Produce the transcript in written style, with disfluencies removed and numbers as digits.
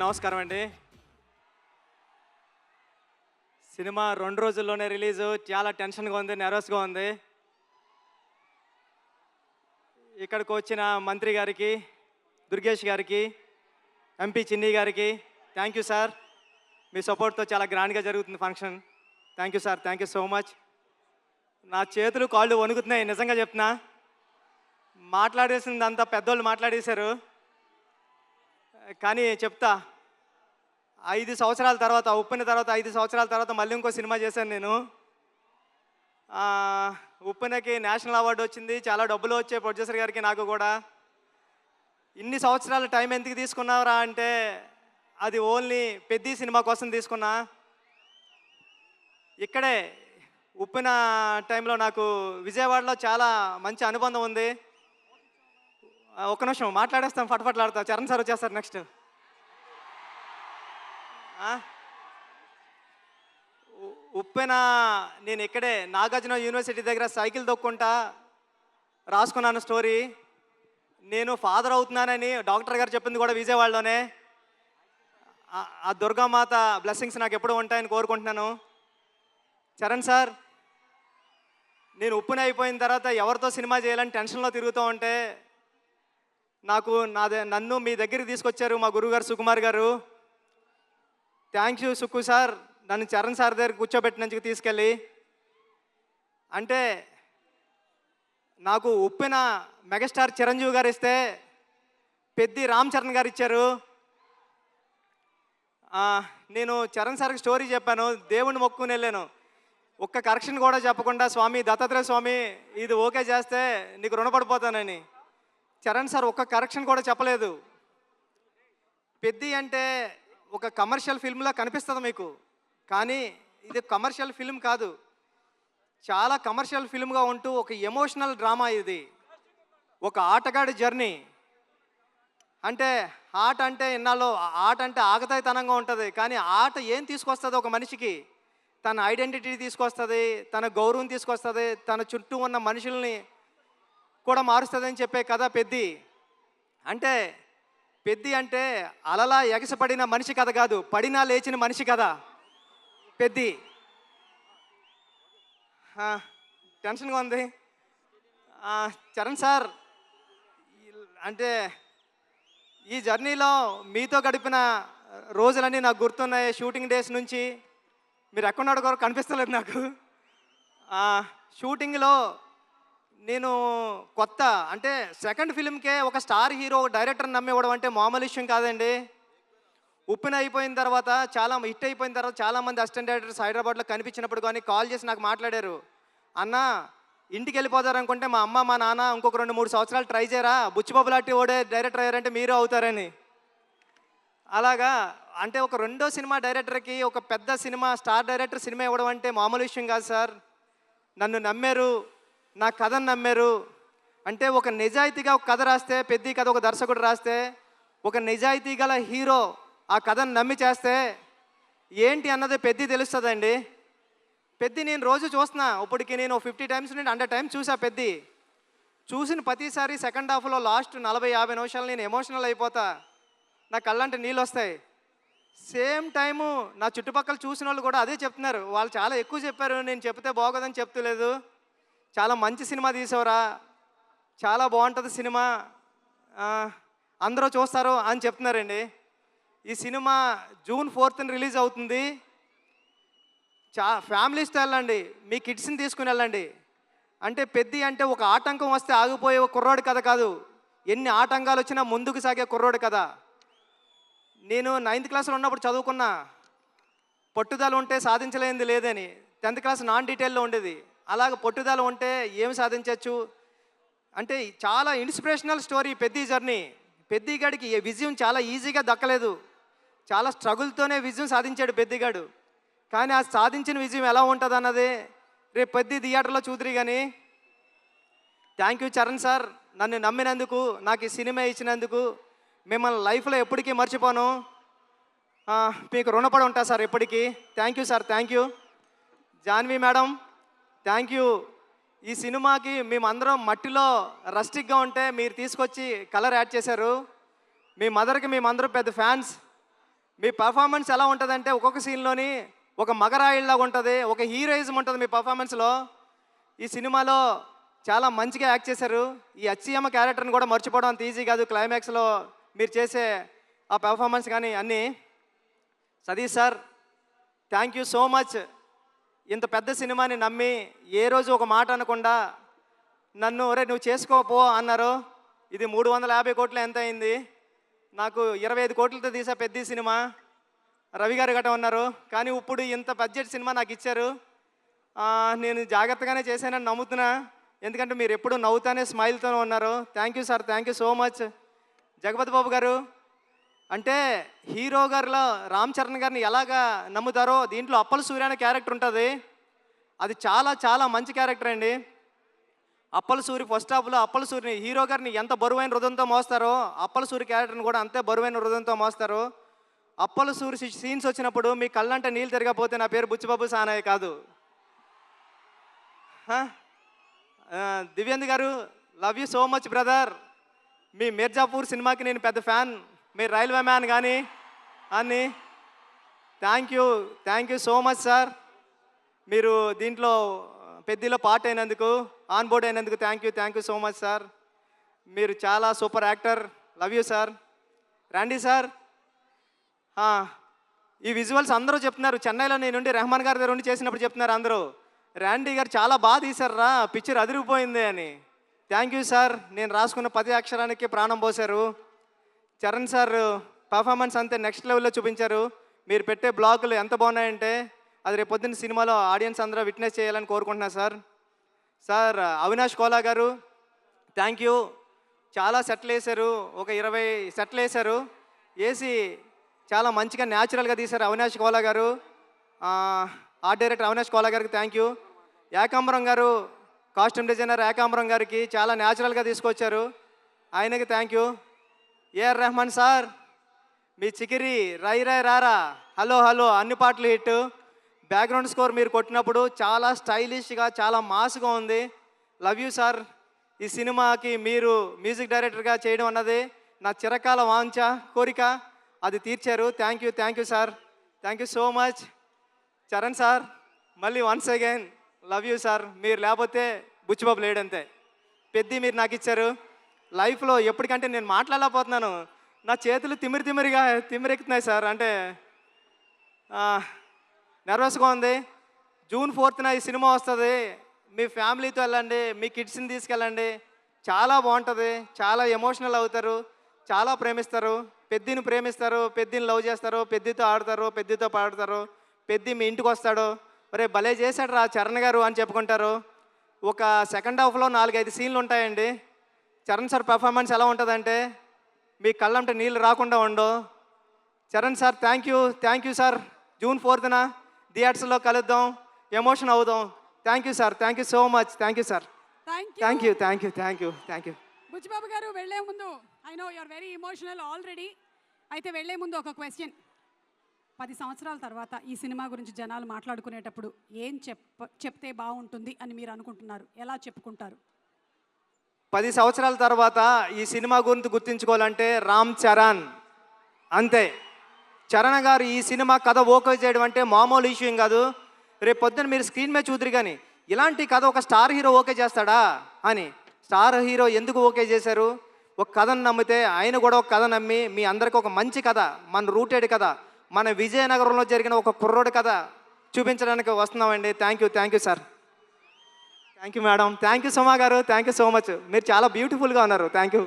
నమస్కారం అండి. సినిమా 2 రోజుల్లోనే రిలీజు. చాలా టెన్షన్‌గా ఉంది, నెర్వస్‌గా ఉంది. ఇక్కడికి వచ్చిన మంత్రి గారికి, దుర్గేష్ గారికి, ఎంపీ చిన్ని గారికి థ్యాంక్ యూ సార్. మీ సపోర్ట్‌తో చాలా గ్రాండ్‌గా జరుగుతుంది function. Thank you sir. Thank you so much. నా చేతులు, కాళ్ళు వణుకుతున్నాయి నిజంగా చెప్తున్నా. మాట్లాడేసిందంతా పెద్దోళ్ళు మాట్లాడేశారు. కానీ చెప్తా, 5 సంవత్సరాల తర్వాత, ఉప్పెన తర్వాత 5 సంవత్సరాల తర్వాత మళ్ళీ ఇంకో సినిమా చేశాను నేను. ఉప్పెనకి నేషనల్ అవార్డు వచ్చింది, చాలా డబ్బులు వచ్చాయి ప్రొడ్యూసర్ గారికి, నాకు కూడా. ఇన్ని సంవత్సరాల టైం ఎందుకు తీసుకున్నారా అంటే, అది ఓన్లీ పెద్ద సినిమా కోసం తీసుకున్నా. ఇక్కడే ఉప్పెన టైంలో నాకు విజయవాడలో చాలా మంచి అనుబంధం ఉంది. ఒక్క నిమిషం మాట్లాడేస్తాం, ఫటఫట్లాడతా. చరణ్ సార్ వచ్చేస్తారు నెక్స్ట్. ఉప్పెన నేను ఇక్కడే నాగార్జున యూనివర్సిటీ దగ్గర సైకిల్ తొక్కుంటా రాసుకున్నాను స్టోరీ. నేను ఫాదర్ అవుతున్నానని డాక్టర్ గారు చెప్పింది కూడా విజయవాడలోనే. ఆ దుర్గామాత బ్లెస్సింగ్స్ నాకు ఎప్పుడూ ఉంటాయని కోరుకుంటున్నాను. చరణ్ సార్, నేను ఉప్పెన అయిపోయిన తర్వాత ఎవరితో సినిమా చేయాలని టెన్షన్లో తిరుగుతూ ఉంటే నన్ను మీ దగ్గరికి తీసుకొచ్చారు మా గురువుగారు సుకుమార్ గారు. థ్యాంక్ యూ సుక్కు సార్, నన్ను చరణ్ సార్ దగ్గర కూర్చోబెట్టినందుకు తీసుకెళ్ళి. అంటే నాకు ఉప్పెన మెగాస్టార్ చిరంజీవి గారు ఇస్తే పెద్ది రామ్ చరణ్ గారు ఇచ్చారు. నేను చరణ్ సార్కి స్టోరీ చెప్పాను, దేవుణ్ణి మొక్కుని వెళ్ళాను. ఒక్క కరెక్షన్ కూడా చెప్పకుండా, స్వామి దత్తాత్రేయ స్వామి ఇది ఓకే చేస్తే నీకు రుణపడిపోతానని. చరణ్ సార్ ఒక్క కరెక్షన్ కూడా చెప్పలేదు. పెద్ది అంటే ఒక కమర్షియల్ ఫిల్మ్లా కనిపిస్తుంది మీకు, కానీ ఇది కమర్షియల్ ఫిల్మ్ కాదు. చాలా కమర్షియల్ ఫిల్మ్గా ఉంటూ ఒక ఎమోషనల్ డ్రామా ఇది. ఒక ఆటగాడి జర్నీ. అంటే ఆట అంటే ఇన్నాళ్ళు ఆట అంటే ఆగతాయితనంగా ఉంటుంది, కానీ ఆట ఏం తీసుకొస్తుంది ఒక మనిషికి? తన ఐడెంటిటీ తీసుకొస్తుంది, తన గౌరవం తీసుకొస్తుంది, తన చుట్టూ ఉన్న మనుషుల్ని కూడా మారుస్తుందని చెప్పే కథ పెద్ది. అంటే పెద్ది అంటే అలలా ఎగసపడిన మనిషి కథ కాదు, పడినా లేచిన మనిషి కథ పెద్ది. టెన్షన్గా ఉంది. చరణ్ సార్, అంటే ఈ జర్నీలో మీతో గడిపిన రోజులన్నీ నాకు గుర్తున్నాయి. షూటింగ్ డేస్ నుంచి మీరు ఎక్కడున్నాడు కూడా కనిపిస్తలేదు నాకు. షూటింగ్లో నేను కొత్త, అంటే సెకండ్ ఫిల్మ్కే ఒక స్టార్ హీరో, డైరెక్టర్ నమ్మివ్వడం అంటే మామూలు విషయం కాదండి. ఉప్పెన అయిపోయిన తర్వాత, చాలా హిట్ అయిపోయిన తర్వాత చాలామంది అసిస్టెంట్ డైరెక్టర్స్ హైదరాబాద్లో కనిపించినప్పుడు కానీ కాల్ చేసి నాకు మాట్లాడారు, అన్న ఇంటికి వెళ్ళిపోతారనుకుంటే మా అమ్మ మా నాన్న ఇంకొక 2-3 సంవత్సరాలు ట్రై చేయరా, బుచ్చిబాబు లాంటి ఓడే డైరెక్టర్ అయ్యారంటే మీరు అవుతారని. అలాగా అంటే ఒక రెండో సినిమా డైరెక్టర్కి ఒక పెద్ద సినిమా స్టార్ డైరెక్టర్ సినిమా ఇవ్వడం అంటే మామూలు విషయం కాదు సార్. నన్ను నమ్మారు, నా కథను నమ్మారు. అంటే ఒక నిజాయితీగా ఒక కథ రాస్తే, పెద్ద కథ ఒక దర్శకుడు రాస్తే, ఒక నిజాయితీ గల హీరో ఆ కథను నమ్మి చేస్తే ఏంటి అన్నది పెద్ద తెలుస్తుందండి. పెద్ద నేను రోజు చూస్తున్నా, ఇప్పటికి నేను 50 టైమ్స్ నుండి 100 టైమ్స్ చూసా. పెద్ద చూసిన ప్రతిసారి సెకండ్ హాఫ్లో లాస్ట్ 40-50 నిమిషాలు నేను ఎమోషనల్ అయిపోతా, నా కళ్ళంటే నీళ్ళు వస్తాయి. సేమ్ టైము నా చుట్టుపక్కల చూసిన వాళ్ళు కూడా అదే చెప్తున్నారు. వాళ్ళు చాలా ఎక్కువ చెప్పారు, నేను చెప్తే బాగోదని చెప్తలేదు. చాలా మంచి సినిమా తీసావురా, చాలా బాగుంటుంది సినిమా, అందరూ చూస్తారు అని చెప్తున్నారండి. ఈ సినిమా June 4th రిలీజ్ అవుతుంది. ఫ్యామిలీస్తో వెళ్ళండి, మీ కిడ్స్ని తీసుకుని వెళ్ళండి. అంటే పెద్ద అంటే ఒక ఆటంకం వస్తే ఆగిపోయే కుర్రోడి కథ కాదు, ఎన్ని ఆటంకాలు వచ్చినా ముందుకు సాగే కుర్రోడి కథ. నేను 9th క్లాస్లో ఉన్నప్పుడు చదువుకున్నా, పట్టుదల ఉంటే సాధించలేనిది లేదని. 10th క్లాస్ నాన్ డీటెయిల్లో ఉండేది. అలాగ పట్టుదల ఉంటే ఏమి సాధించవచ్చు అంటే చాలా ఇన్స్పిరేషనల్ స్టోరీ పెద్ద జర్నీ. పెద్దిగాడికి విజయం చాలా ఈజీగా దక్కలేదు, చాలా స్ట్రగుల్తోనే విజయం సాధించాడు పెద్దిగాడు. కానీ ఆ సాధించిన విజయం ఎలా ఉంటుంది అన్నది రేపు పెద్ద థియేటర్లో చూద్దరు. కానీ థ్యాంక్ యూ చరణ్ సార్, నన్ను నమ్మినందుకు, నాకు ఈ సినిమా ఇచ్చినందుకు. మిమ్మల్ని లైఫ్లో ఎప్పటికీ మర్చిపోను, మీకు రుణపడి ఉంటా సార్ ఎప్పటికీ. Thank you sir, thank you. Janhvi madam, thank you. ఈ సినిమాకి మేమందరం మట్టిలో రస్టిక్గా ఉంటే మీరు తీసుకొచ్చి కలర్ యాడ్ చేశారు. మీ మదర్కి మేమందరం పెద్ద ఫ్యాన్స్. మీ పర్ఫార్మెన్స్ ఎలా ఉంటుందంటే ఒక్కొక్క సీన్లోని ఒక మగరాయిల్లాగా ఉంటుంది, ఒక హీరోయిజం ఉంటుంది మీ పర్ఫార్మెన్స్లో. ఈ సినిమాలో చాలా మంచిగా యాక్ట్ చేశారు. ఈ అచ్చియమ్మ క్యారెక్టర్ని కూడా మర్చిపోవడం అంత ఈజీ కాదు. క్లైమాక్స్లో మీరు చేసే ఆ పెర్ఫార్మెన్స్ కానీ అన్నీ. Satish sir, thank you so much. ఇంత పెద్ద సినిమాని నమ్మి ఏ రోజు ఒక మాట అనకుండా నన్ను ఒరే నువ్వు చేసుకోపో అన్నారు. ఇది 350 కోట్లు ఎంత అయింది, నాకు 25 కోట్లతో తీసా పెద్ద సినిమా. రవి గారు గట్ట ఉన్నారు, కానీ ఇప్పుడు ఇంత బడ్జెట్ సినిమా నాకు ఇచ్చారు. నేను జాగ్రత్తగానే చేశానని నమ్ముతున్నా, ఎందుకంటే మీరు ఎప్పుడు నవ్వుతానే స్మైల్తోనే ఉన్నారు. Thank you sir, thank you so much. Jagapathi Babu garu, అంటే హీరో గారిలో రామ్ చరణ్ గారిని ఎలాగా నమ్ముతారో దీంట్లో అప్పల సూర్య అనే క్యారెక్టర్ ఉంటుంది. అది చాలా చాలా మంచి క్యారెక్టర్ అండి. అప్పల సూరి ఫస్ట్ హాఫ్లో అప్పల సూరిని హీరో గారిని ఎంత బరువైన హృదయంతో మోస్తారో అప్పల సూరి క్యారెక్టర్ని కూడా అంతే బరువైన హృదయంతో మోస్తారు. అప్పల సూరి సీన్స్ వచ్చినప్పుడు మీ కళ్ళంటే నీళ్ళు తిరగకపోతే నా పేరు బుచ్చిబాబు సానయ్య కాదు. Divyendu garu, love you so much brother. మీ మిర్జాపూర్ సినిమాకి నేను పెద్ద ఫ్యాన్, మీరు రైల్వే మ్యాన్ కానీ అని. Thank you so much sir. మీరు దీంట్లో పెద్దలో పార్ట్ అయినందుకు, ఆన్ బోర్డ్ అయినందుకు thank you so much sir. మీరు చాలా super actor. Love you sir. రండి సార్. ఈ విజువల్స్ అందరూ చెప్తున్నారు, చెన్నైలో నేనుండి రెహమాన్ గారి దగ్గర ఉండి చేసినప్పుడు చెప్తున్నారు అందరూ, ర్యాండీ గారు చాలా బాగా తీశారా, పిక్చర్ అదిరిపోయింది అని. Thank you sir. నేను రాసుకున్న 10 అక్షరానికి ప్రాణం పోశారు. చరణ్ సార్ పర్ఫార్మెన్స్ అంతే నెక్స్ట్ లెవెల్లో చూపించారు. మీరు పెట్టే బ్లాగులు ఎంత బాగున్నాయంటే అది రేపు పొద్దున్న సినిమాలో ఆడియన్స్ అందరూ విట్నెస్ చేయాలని కోరుకుంటున్నాను సార్. సార్ అవినాష్ కోలా గారు, థ్యాంక్ యూ. చాలా సెట్లు వేశారు, ఒక 20 సెట్లు వేశారు. వేసి చాలా మంచిగా న్యాచురల్గా తీశారు అవినాష్ కోలా గారు. ఆర్ట్ డైరెక్టర్ అవినాష్ కోలా గారికి థ్యాంక్ యూ. ఏకాంబరం గారు, కాస్ట్యూమ్ డిజైనర్ ఏకాంబరం గారికి చాలా న్యాచురల్గా తీసుకొచ్చారు, ఆయనకి thank you. A R Rahman sir, మీ చికిరి రై రై రారా హలో హలో అన్ని పాటలు హిట్. బ్యాక్గ్రౌండ్ స్కోర్ మీరు కొట్టినప్పుడు చాలా స్టైలిష్గా చాలా మాస్గా ఉంది. Love you sir. ఈ సినిమాకి మీరు మ్యూజిక్ డైరెక్టర్గా చేయడం అన్నది నా చిరకాల వాంఛ కోరిక, అది తీర్చారు. Thank you sir. Thank you so much. Charan sir, మళ్ళీ once again love you sir. మీరు లేకపోతే బుచ్చిబాబు లేడంతే. పెద్ద మీరు నాకు ఇచ్చారు. లైఫ్లో ఎప్పటికంటే నేను మాట్లాడలేకపోతున్నాను, నా చేతులు తిమ్మిరెక్కుతున్నాయి సార్. అంటే నర్వస్గా ఉంది. జూన్ 4న ఈ సినిమా వస్తుంది. మీ ఫ్యామిలీతో వెళ్ళండి, మీ కిడ్స్ని తీసుకెళ్ళండి, చాలా బాగుంటుంది. చాలా ఎమోషనల్ అవుతారు, చాలా ప్రేమిస్తారు. పెద్దిని ప్రేమిస్తారు, పెద్దిని లవ్ చేస్తారు, పెద్దితో ఆడతారు, పెద్దితో పాడతారు. పెద్ది మీ ఇంటికి వస్తాడు, ఒరే భలే చేశాడు రా చరణ్ గారు అని చెప్పుకుంటారు. ఒక సెకండ్ హాఫ్లో 4-5 సీన్లు ఉంటాయండి. చరణ్ సార్ పెర్ఫార్మెన్స్ ఎలా ఉంటుందంటే మీ కళ్ళంటే నీళ్ళు రాకుండా ఉండవు. Charan sir thank you sir. June 4న థియేటర్స్లో కలుద్దాం, ఎమోషన్ అవుదాం. Thank you sir. Thank you so much. Thank you sir. Thank you. Buchibabu garu, వెళ్లే ముందు I know you're very emotional already. అయితే వెళ్లే ముందు ఒక క్వశ్చన్. 10 సంవత్సరాల తర్వాత ఈ సినిమా గురించి జనాలు మాట్లాడుకునేటప్పుడు ఏం చెప్తే బాగుంటుంది అని మీరు అనుకుంటున్నారు? ఎలా చెప్పుకుంటారు? 10 సంవత్సరాల తర్వాత ఈ సినిమా గురించి గుర్తించుకోవాలంటే రామ్ చరణ్ అంతే. చరణ్ గారు ఈ సినిమా కథ ఓకే చేయడం అంటే మామూలు ఇష్యూ ఏం కాదు. రేపు పొద్దున్న మీరు స్క్రీన్ మీద చూద్దరు కానీ ఇలాంటి కథ ఒక స్టార్ హీరో ఓకే చేస్తాడా అని. స్టార్ హీరో ఎందుకు ఓకే చేశారు? ఒక కథను నమ్మితే ఆయన కూడా ఒక కథ నమ్మి మీ అందరికీ ఒక మంచి కథ, మన రూటెడ్ కథ, మన విజయనగరంలో జరిగిన ఒక కుర్రోడి కథ చూపించడానికి వస్తున్నామండి. Thank you sir. Thank you madam. Thank you Suma garu. Thank you so much. మీరు చాలా బ్యూటిఫుల్గా ఉన్నారు. Thank you.